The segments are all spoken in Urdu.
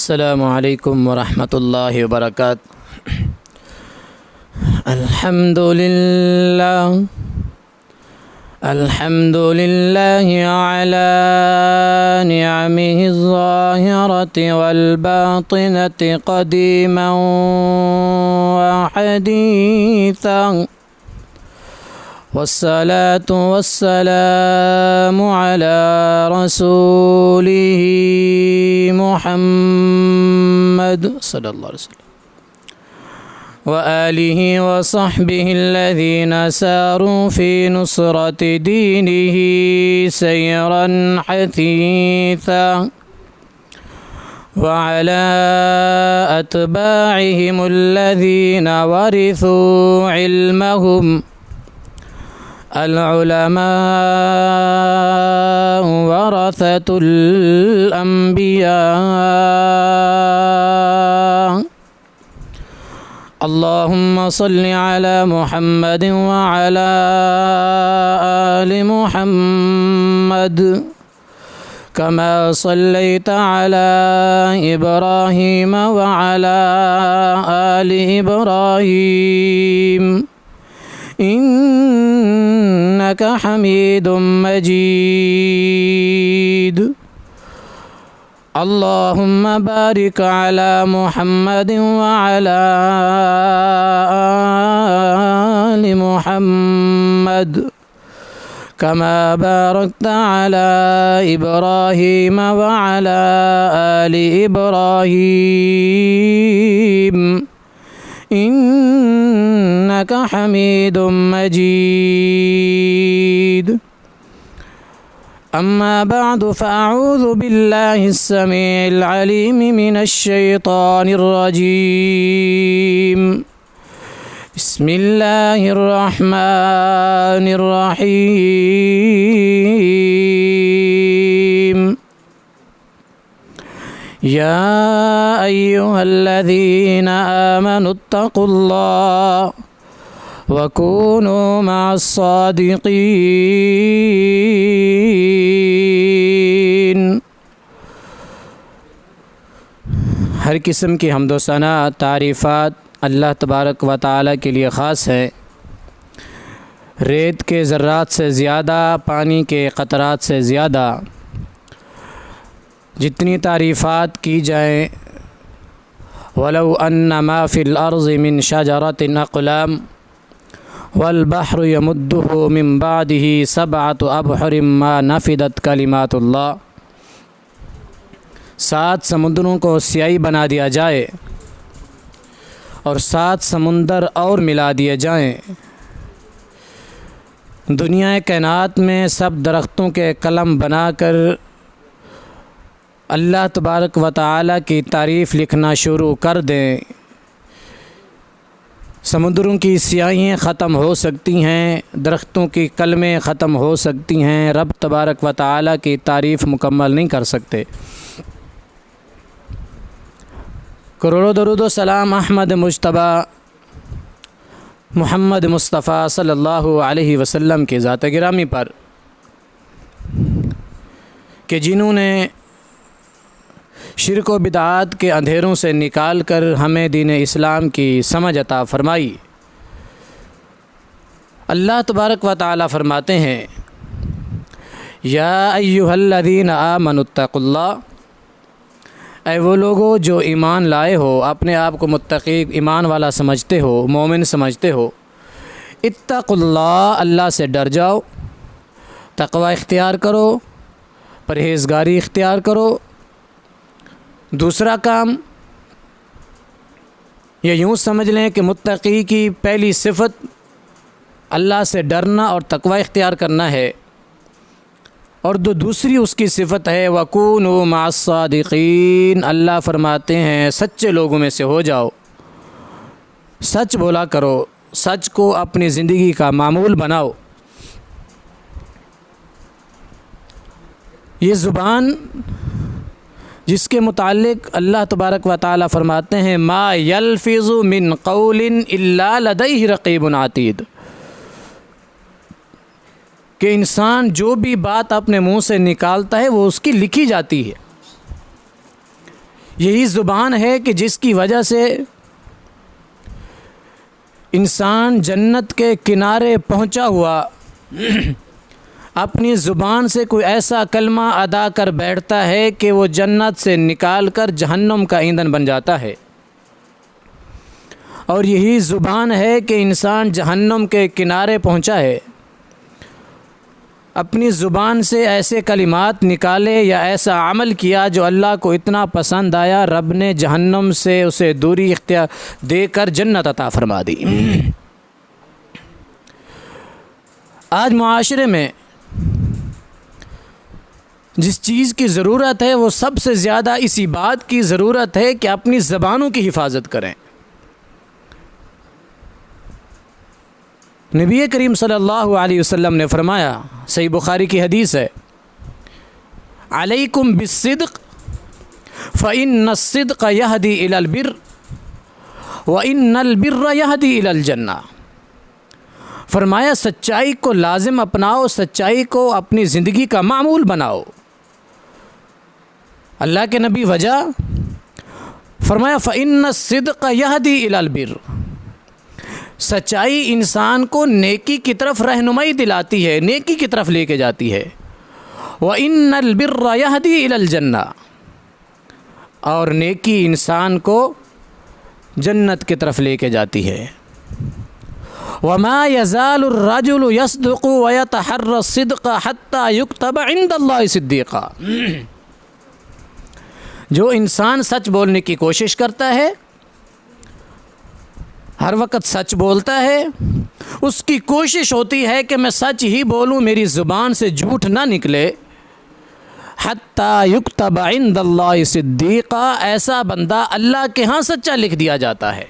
السلام علیکم ورحمۃ اللہ وبرکاتہ۔ الحمد للہ علی نعمه الظاہرة والباطنة قدیما وحدیثا، والصلاة والسلام على رسوله محمد صلی اللہ علیہ وسلم وآلہ وصحبہ الذین ساروا فی نصرة دینہ سیرا حثیثا، وعلى أتباعهم الذین ورثوا علمهم العلماء ورثة الأنبياء، اللهم صل على محمد وعلى آل محمد كما صليت على إبراهيم وعلى آل إبراهيم إنك حميد مجيد، اللهم بارك على محمد وعلى آل محمد كما باركت على إبراهيم وعلى آل إبراهيم إنك حميد مجيد، أما بعد فأعوذ بالله السميع العليم من الشيطان الرجيم، بسم الله الرحمن الرحيم، يا أيها الذين آمنوا اتقوا الله وكونوا مع الصادقين۔ ہر قسم کی حمد و ثنا تعریفات اللہ تبارک و تعالی کے لیے خاص ہے۔ ریت کے ذرات سے زیادہ، پانی کے قطرات سے زیادہ جتنی تعریفات کی جائیں، وَلَوْ أَنَّ مَا فِي الْأَرْضِ مِنْ شَجَرَةٍ أَقْلَامٍ وَالْبَحْرُ يَمُدُّهُ مِنْ بَعْدِهِ سَبْعَةُ أَبْحُرٍ مَا نَفِدَتْ كَلِمَاتُ اللَّهِ، 7 سمندروں کو سیاہی بنا دیا جائے اور 7 سمندر اور ملا دیے جائیں، دنیا کائنات میں سب درختوں کے قلم بنا کر اللہ تبارک و تعالی کی تعریف لکھنا شروع کر دیں، سمندروں کی سیاہیاں ختم ہو سکتی ہیں، درختوں کی کلمیں ختم ہو سکتی ہیں، رب تبارک و تعالی کی تعریف مکمل نہیں کر سکتے۔ کروڑوں درود و سلام احمد مجتبی محمد مصطفیٰ صلی اللہ علیہ وسلم کی ذات گرامی پر، کہ جنہوں نے شرک و بدعات کے اندھیروں سے نکال کر ہمیں دین اسلام کی سمجھ عطا فرمائی۔ اللہ تبارک و تعالی فرماتے ہیں، یا ایھا الذین آمنوا اتقوا اللہ، اے وہ لوگو جو ایمان لائے ہو، اپنے آپ کو متقی ایمان والا سمجھتے ہو، مومن سمجھتے ہو، اتقوا اللہ، اللہ سے ڈر جاؤ، تقوی اختیار کرو، پرہیزگاری اختیار کرو۔ دوسرا کام یہ یوں سمجھ لیں کہ متقی کی پہلی صفت اللہ سے ڈرنا اور تقوی اختیار کرنا ہے، اور دوسری اس کی صفت ہے وَكُونُوا مَعَ الصَّادِقِينَ، اللہ فرماتے ہیں سچے لوگوں میں سے ہو جاؤ، سچ بولا کرو، سچ کو اپنی زندگی کا معمول بناؤ۔ یہ زبان جس کے متعلق اللہ تبارک و تعالی فرماتے ہیں ما یلفظ من قول الا لدیہ رقیب عتید، کہ انسان جو بھی بات اپنے منہ سے نکالتا ہے وہ اس کی لکھی جاتی ہے۔ یہی زبان ہے کہ جس کی وجہ سے انسان جنت کے کنارے پہنچا ہوا اپنی زبان سے کوئی ایسا کلمہ ادا کر بیٹھتا ہے کہ وہ جنت سے نکال کر جہنم کا ایندھن بن جاتا ہے، اور یہی زبان ہے کہ انسان جہنم کے کنارے پہنچا ہے، اپنی زبان سے ایسے کلمات نکالے یا ایسا عمل کیا جو اللہ کو اتنا پسند آیا، رب نے جہنم سے اسے دوری اختیار دے کر جنت عطا فرما دی۔ آج معاشرے میں جس چیز کی ضرورت ہے وہ سب سے زیادہ اسی بات کی ضرورت ہے کہ اپنی زبانوں کی حفاظت کریں۔ نبی کریم صلی اللہ علیہ وسلم نے فرمایا، صحیح بخاری کی حدیث ہے، علیکم بالصدق فإن الصدق یہدی الی البر وإن البر یہدی الی الجنہ۔ فرمایا سچائی کو لازم اپناؤ، سچائی کو اپنی زندگی کا معمول بناؤ۔ اللہ کے نبی وجہ فرمایا فإن الصدق یہدی الی البر، سچائی انسان کو نیکی کی طرف رہنمائی دلاتی ہے، نیکی کی طرف لے کے جاتی ہے۔ وَإِنَّ الْبِرَّ يَهْدِي إِلَى الْجَنَّةِ، اور نیکی انسان کو جنت کی طرف لے کے جاتی ہے۔ وَمَا يَزَالُ الرَّجُلُ يَصْدُقُ وَيَتَحَرَّى الصِّدْقَ حَتَّى يُكْتَبَ عِندَ اللَّهِ صِدِّيقًا، جو انسان سچ بولنے کی کوشش کرتا ہے، ہر وقت سچ بولتا ہے، اس کی کوشش ہوتی ہے کہ میں سچ ہی بولوں، میری زبان سے جھوٹ نہ نکلے، حتیٰ یکتب عند اللہ صدیقا، ایسا بندہ اللہ کے ہاں سچا لکھ دیا جاتا ہے۔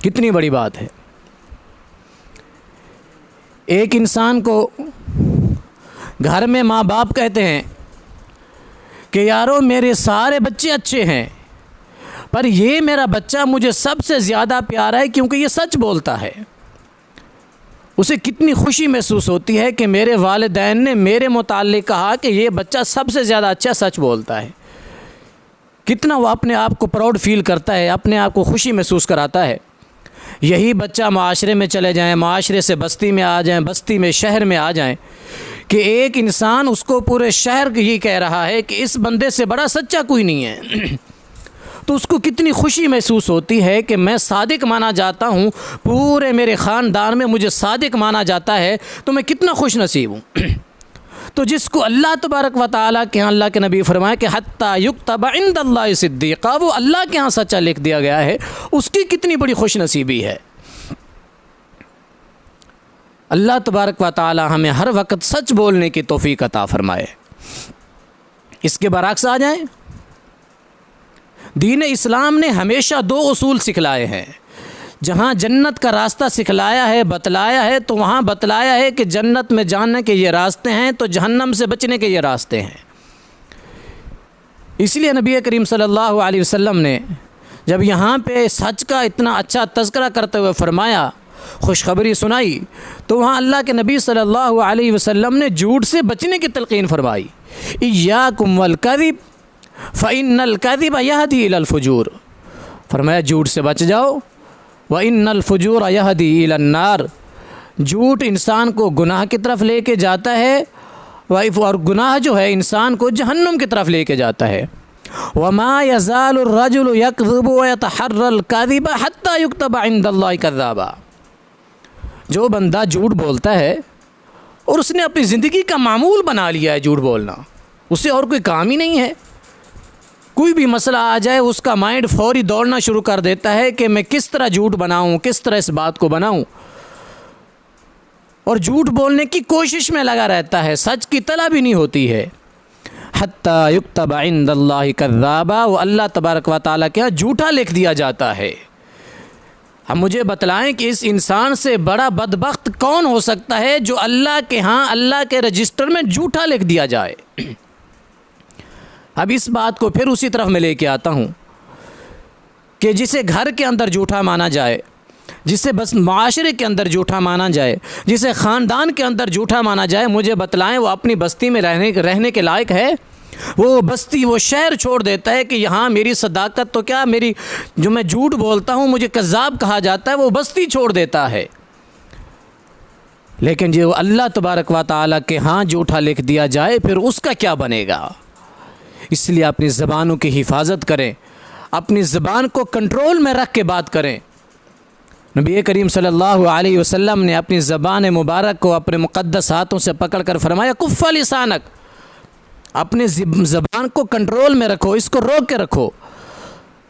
کتنی بڑی بات ہے۔ ایک انسان کو گھر میں ماں باپ کہتے ہیں کہ یارو میرے سارے بچے اچھے ہیں، پر یہ میرا بچہ مجھے سب سے زیادہ پیارا ہے کیونکہ یہ سچ بولتا ہے۔ اسے کتنی خوشی محسوس ہوتی ہے کہ میرے والدین نے میرے متعلق کہا کہ یہ بچہ سب سے زیادہ اچھا سچ بولتا ہے۔ کتنا وہ اپنے آپ کو پراؤڈ فیل کرتا ہے، اپنے آپ کو خوشی محسوس کراتا ہے۔ یہی بچہ معاشرے میں چلے جائیں، معاشرے سے بستی میں آ جائیں، بستی میں شہر میں آ جائیں، کہ ایک انسان اس کو پورے شہر یہ کہہ رہا ہے کہ اس بندے سے بڑا سچا کوئی نہیں ہے، تو اس کو کتنی خوشی محسوس ہوتی ہے کہ میں صادق مانا جاتا ہوں، پورے میرے خاندان میں مجھے صادق مانا جاتا ہے، تو میں کتنا خوش نصیب ہوں۔ تو جس کو اللہ تبارک و تعالیٰ کے ہاں، اللہ کے نبی فرمائے کہ حتیٰ یکتب عند اللہ صدیقا، وہ اللہ کے ہاں سچا لکھ دیا گیا ہے، اس کی کتنی بڑی خوش نصیبی ہے۔ اللہ تبارک و تعالیٰ ہمیں ہر وقت سچ بولنے کی توفیق عطا فرمائے۔ اس کے برعکس آ جائیں، دین اسلام نے ہمیشہ دو اصول سکھلائے ہیں۔ جہاں جنت کا راستہ سکھلایا ہے، بتلایا ہے، تو وہاں بتلایا ہے کہ جنت میں جانے کے یہ راستے ہیں، تو جہنم سے بچنے کے یہ راستے ہیں۔ اس لیے نبی کریم صلی اللہ علیہ وسلم نے جب یہاں پہ سچ کا اتنا اچھا تذکرہ کرتے ہوئے فرمایا، خوشخبری سنائی، تو وہاں اللہ کے نبی صلی اللہ علیہ وسلم نے جھوٹ سے بچنے کی تلقین فرمائی۔ ایاکم والکذب فإن الکذب یہدی الی الفجور، فرمایا جھوٹ سے بچ جاؤ، وإن الفجور یہدی الی النار، جھوٹ انسان کو گناہ کی طرف لے کے جاتا ہے، اور گناہ جو ہے انسان کو جہنم کی طرف لے کے جاتا ہے۔ وما یزال الرجل یکذب ویتحری الکذب حتی یکتب عند اللہ کذابا، جو بندہ جھوٹ بولتا ہے اور اس نے اپنی زندگی کا معمول بنا لیا ہے جھوٹ بولنا، اسے اور کوئی کام ہی نہیں ہے، کوئی بھی مسئلہ آ جائے اس کا مائنڈ فوری دوڑنا شروع کر دیتا ہے کہ میں کس طرح جھوٹ بناؤں، کس طرح اس بات کو بناؤں، اور جھوٹ بولنے کی کوشش میں لگا رہتا ہے، سچ کی طلب ہی نہیں ہوتی ہے۔ حتیٰ یکتب عند اللہ کذابا، وہ اللہ تبارک و تعالیٰ کے ہاں جھوٹا لکھ دیا جاتا ہے۔ ہم مجھے بتلائیں کہ اس انسان سے بڑا بدبخت کون ہو سکتا ہے جو اللہ کے ہاں، اللہ کے رجسٹر میں جھوٹا لکھ دیا جائے۔ اب اس بات کو پھر اسی طرف میں لے کے آتا ہوں کہ جسے گھر کے اندر جھوٹا مانا جائے، جسے بس معاشرے کے اندر جھوٹا مانا جائے، جسے خاندان کے اندر جھوٹا مانا جائے، مجھے بتلائیں وہ اپنی بستی میں رہنے کے لائق ہے وہ بستی وہ شہر چھوڑ دیتا ہے کہ یہاں میری صداقت تو کیا، میری جو میں جھوٹ بولتا ہوں مجھے کذاب کہا جاتا ہے، وہ بستی چھوڑ دیتا ہے۔ لیکن جو اللہ تبارک و تعالیٰ کے ہاں جھوٹا لکھ دیا جائے پھر اس کا کیا بنے گا؟ اس لیے اپنی زبانوں کی حفاظت کریں، اپنی زبان کو کنٹرول میں رکھ کے بات کریں۔ نبی کریم صلی اللہ علیہ وسلم نے اپنی زبان مبارک کو اپنے مقدس ہاتھوں سے پکڑ کر فرمایا کف لسانک، اپنے زبان کو کنٹرول میں رکھو، اس کو روک کے رکھو۔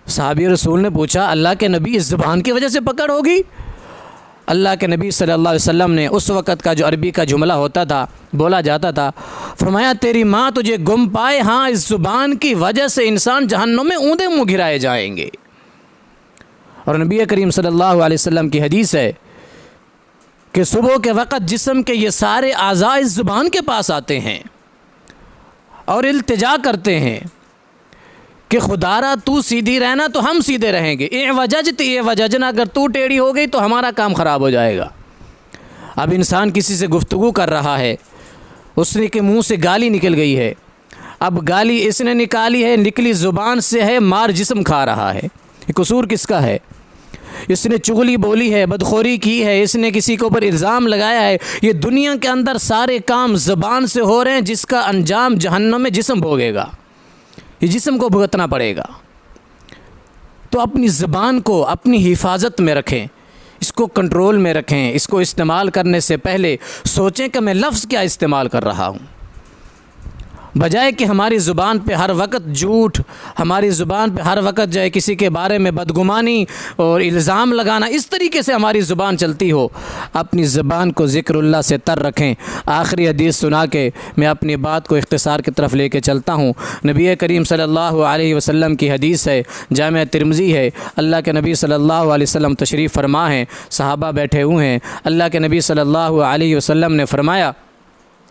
صحابی رسول نے پوچھا اللہ کے نبی اس زبان کی وجہ سے پکڑ ہوگی؟ اللہ کے نبی صلی اللہ علیہ وسلم نے اس وقت کا جو عربی کا جملہ ہوتا تھا بولا جاتا تھا، فرمایا تیری ماں تجھے گم پائے، ہاں اس زبان کی وجہ سے انسان جہنم میں اوندے منہ گرائے جائیں گے۔ اور نبی کریم صلی اللہ علیہ وسلم کی حدیث ہے کہ صبح کے وقت جسم کے یہ سارے اعضاء اس زبان کے پاس آتے ہیں اور التجا کرتے ہیں کہ خدارا تو سیدھی رہنا تو ہم سیدھے رہیں گے، اعوججت اعوججنا، اگر تو ٹیڑھی ہو گئی تو ہمارا کام خراب ہو جائے گا۔ اب انسان کسی سے گفتگو کر رہا ہے، اس نے کے منہ سے گالی نکل گئی ہے، اب گالی اس نے نکالی ہے، نکلی زبان سے ہے، مار جسم کھا رہا ہے، یہ قصور کس کا ہے؟ اس نے چغلی بولی ہے، بدخوری کی ہے، اس نے کسی کے اوپر الزام لگایا ہے، یہ دنیا کے اندر سارے کام زبان سے ہو رہے ہیں جس کا انجام جہنم میں جسم بھوگے گا، یہ جسم کو بھگتنا پڑے گا۔ تو اپنی زبان کو اپنی حفاظت میں رکھیں، اس کو کنٹرول میں رکھیں، اس کو استعمال کرنے سے پہلے سوچیں کہ میں لفظ کیا استعمال کر رہا ہوں، بجائے کہ ہماری زبان پہ ہر وقت جھوٹ، ہماری زبان پہ ہر وقت جو ہے کسی کے بارے میں بدگمانی اور الزام لگانا، اس طریقے سے ہماری زبان چلتی ہو۔ اپنی زبان کو ذکر اللہ سے تر رکھیں۔ آخری حدیث سنا کے میں اپنی بات کو اختصار کی طرف لے کے چلتا ہوں۔ نبی کریم صلی اللہ علیہ وسلم کی حدیث ہے، جامع ترمذی ہے، اللہ کے نبی صلی اللہ علیہ وسلم تشریف فرما ہیں، صحابہ بیٹھے ہوئے ہیں، اللہ کے نبی صلی اللہ علیہ وسلم نے فرمایا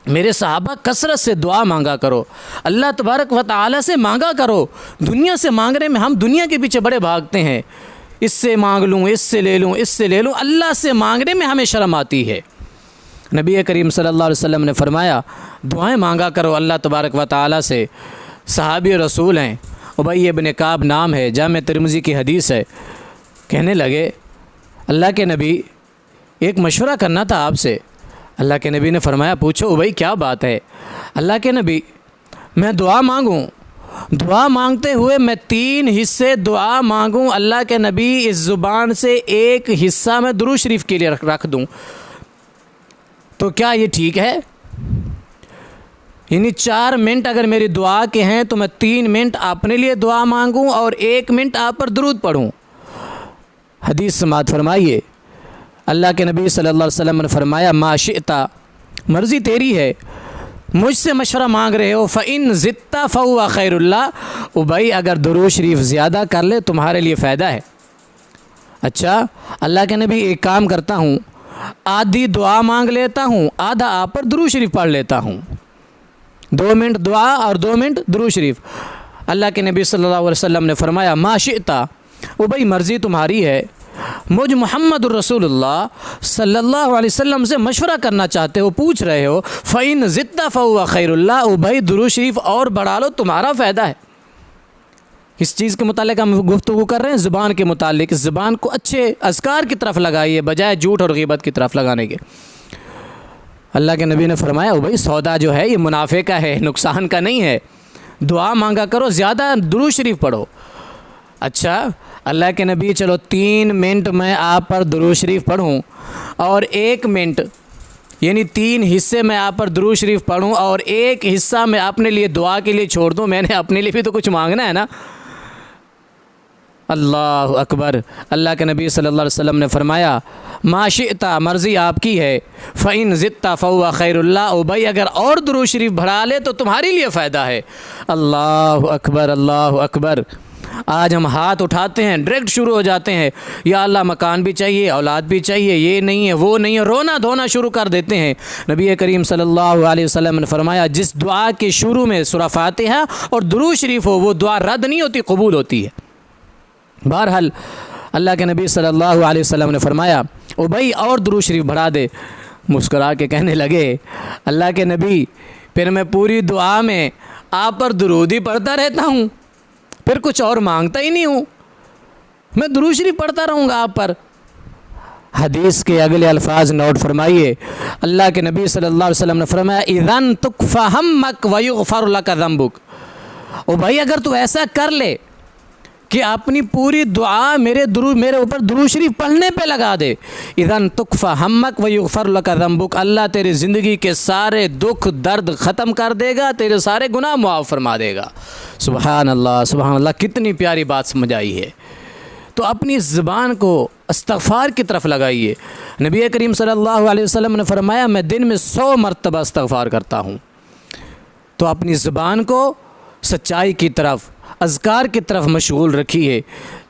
میرے صحابہ کثرت سے دعا مانگا کرو، اللہ تبارک و تعالی سے مانگا کرو۔ دنیا سے مانگنے میں ہم دنیا کے پیچھے بڑے بھاگتے ہیں، اس سے مانگ لوں، اس سے لے لوں، اس سے لے لوں، اللہ سے مانگنے میں ہمیں شرم آتی ہے۔ نبی کریم صلی اللہ علیہ وسلم نے فرمایا دعائیں مانگا کرو اللہ تبارک و تعالی سے۔ صحابی رسول ہیں، ابی بن کعب نام ہے، جامع ترمذی کی حدیث ہے، کہنے لگے اللہ کے نبی ایک مشورہ کرنا تھا آپ سے۔ اللہ کے نبی نے فرمایا پوچھو ابی کیا بات ہے؟ اللہ کے نبی میں دعا مانگوں، دعا مانگتے ہوئے میں 3 حصے دعا مانگوں، اللہ کے نبی اس زبان سے ایک حصہ میں درود شریف کے لیے رکھ دوں تو کیا یہ ٹھیک ہے؟ یعنی 4 منٹ اگر میری دعا کے ہیں تو میں 3 منٹ اپنے لیے دعا مانگوں اور 1 منٹ آپ پر درود پڑھوں۔ حدیث سماعت فرمائیے، اللہ کے نبی صلی اللہ علیہ وسلم نے فرمایا ما شئتا، مرضی تیری ہے، مجھ سے مشورہ مانگ رہے ہو، فَإِن زِدْتَ فَهُوَ خَيْرُ اللَّهِ، بھائی اگر درود شریف زیادہ کر لے تمہارے لیے فائدہ ہے۔ اچھا اللہ کے نبی ایک کام کرتا ہوں، آدھی دعا مانگ لیتا ہوں، آدھا آپ پر درود شریف پڑھ لیتا ہوں، 2 منٹ دعا اور 2 منٹ درود شریف۔ اللہ کے نبی صلی اللہ علیہ وسلم نے فرمایا ما شئتا، بھائی مرضی تمہاری ہے، مجھ محمد الرسول اللہ صلی اللہ علیہ وسلم سے مشورہ کرنا چاہتے ہو، پوچھ رہے ہو، فَإِن زِدْتَ فَهُوَ خَيْرُ اللَّهِ، بھائی درود شریف اور بڑھا لو تمہارا فائدہ ہے۔ اس چیز کے متعلق ہم گفتگو کر رہے ہیں، زبان کے متعلق۔ اس زبان کو اچھے اذکار کی طرف لگائیے بجائے جھوٹ اور غیبت کی طرف لگانے کے۔ اللہ کے نبی نے فرمایا بھائی سودا جو ہے یہ منافع کا ہے، نقصان کا نہیں ہے، دعا مانگا کرو، زیادہ درود شریف پڑھو۔ اچھا اللہ کے نبی چلو 3 منٹ میں آپ پر درود شریف پڑھوں اور 1 منٹ یعنی 3 حصے میں آپ پر درود شریف پڑھوں اور 1 حصہ میں اپنے لیے دعا کے لیے چھوڑ دوں، میں نے اپنے لیے بھی تو کچھ مانگنا ہے نا۔ اللہ اکبر۔ اللہ کے نبی صلی اللہ علیہ وسلم نے فرمایا ما شئتا، مرضی آپ کی ہے، فَإِن زِدْتَ فَهُوَ خَيْرُ اللَّهِ، بھائی اگر اور درود شریف بڑھا لے تو تمہارے لیے فائدہ ہے۔ اللہ اکبر، اللہ اکبر۔ آج ہم ہاتھ اٹھاتے ہیں ڈائریکٹ شروع ہو جاتے ہیں، یا اللہ مکان بھی چاہیے، اولاد بھی چاہیے، یہ نہیں ہے وہ نہیں ہے، رونا دھونا شروع کر دیتے ہیں۔ نبی کریم صلی اللہ علیہ وسلم نے فرمایا جس دعا کے شروع میں سورہ فاتحہ اور درود شریف ہو وہ دعا رد نہیں ہوتی، قبول ہوتی ہے۔ بہرحال اللہ کے نبی صلی اللہ علیہ وسلم نے فرمایا او بھائی اور درود شریف بڑھا دے۔ مسکرا کے کہنے لگے اللہ کے نبی پھر میں پوری دعا میں آپ پر درود ہی پڑھتا رہتا ہوں، پھر کچھ اور مانگتا ہی نہیں ہوں، میں درود شریف پڑھتا رہوں گا آپ پر۔ حدیث کے اگلے الفاظ نوٹ فرمائیے، اللہ کے نبی صلی اللہ علیہ وسلم نے فرمایا اذن تکفی ہمک ویغفر لک ذنبک، او بھائی اگر تو ایسا کر لے کہ اپنی پوری دعا میرے اوپر درود شریف پڑھنے پہ لگا دے، اذن تکفی ہمک ویغفر لک ذنبک، اللہ تیری زندگی کے سارے دکھ درد ختم کر دے گا، تیرے سارے گناہ معاف فرما دے گا۔ سبحان اللہ سبحان اللہ، کتنی پیاری بات سمجھ آئی ہے۔ تو اپنی زبان کو استغفار کی طرف لگائیے۔ نبی کریم صلی اللہ علیہ وسلم نے فرمایا میں دن میں 100 مرتبہ استغفار کرتا ہوں۔ تو اپنی زبان کو سچائی کی طرف، اذکار کی طرف مشغول رکھیے۔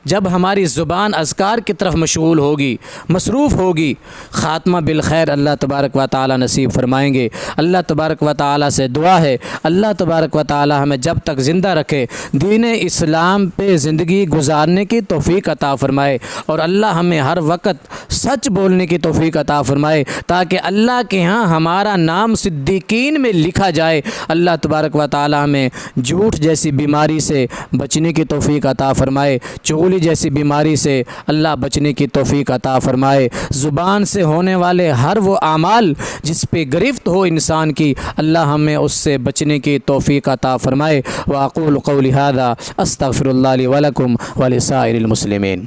جب ہماری زبان اذکار کی طرف مشغول ہوگی، مصروف ہوگی، خاتمہ بالخیر اللہ تبارک و تعالی نصیب فرمائیں گے۔ اللہ تبارک و تعالی سے دعا ہے اللہ تبارک و تعالی ہمیں جب تک زندہ رکھے دین اسلام پہ زندگی گزارنے کی توفیق عطا فرمائے، اور اللہ ہمیں ہر وقت سچ بولنے کی توفیق عطا فرمائے، تاکہ اللہ کے ہاں ہمارا نام صدیقین میں لکھا جائے۔ اللہ تبارک و تعالی ہمیں جھوٹ جیسی بیماری سے بچنے کی توفیق عطا فرمائے، چغلی جیسی بیماری سے اللہ بچنے کی توفیق عطا فرمائے، زبان سے ہونے والے ہر وہ اعمال جس پہ گرفت ہو انسان کی، اللہ ہمیں اس سے بچنے کی توفیق عطا فرمائے۔ واقول قولی ھذا استغفر اللہ لی ولکم ولسائر المسلمین۔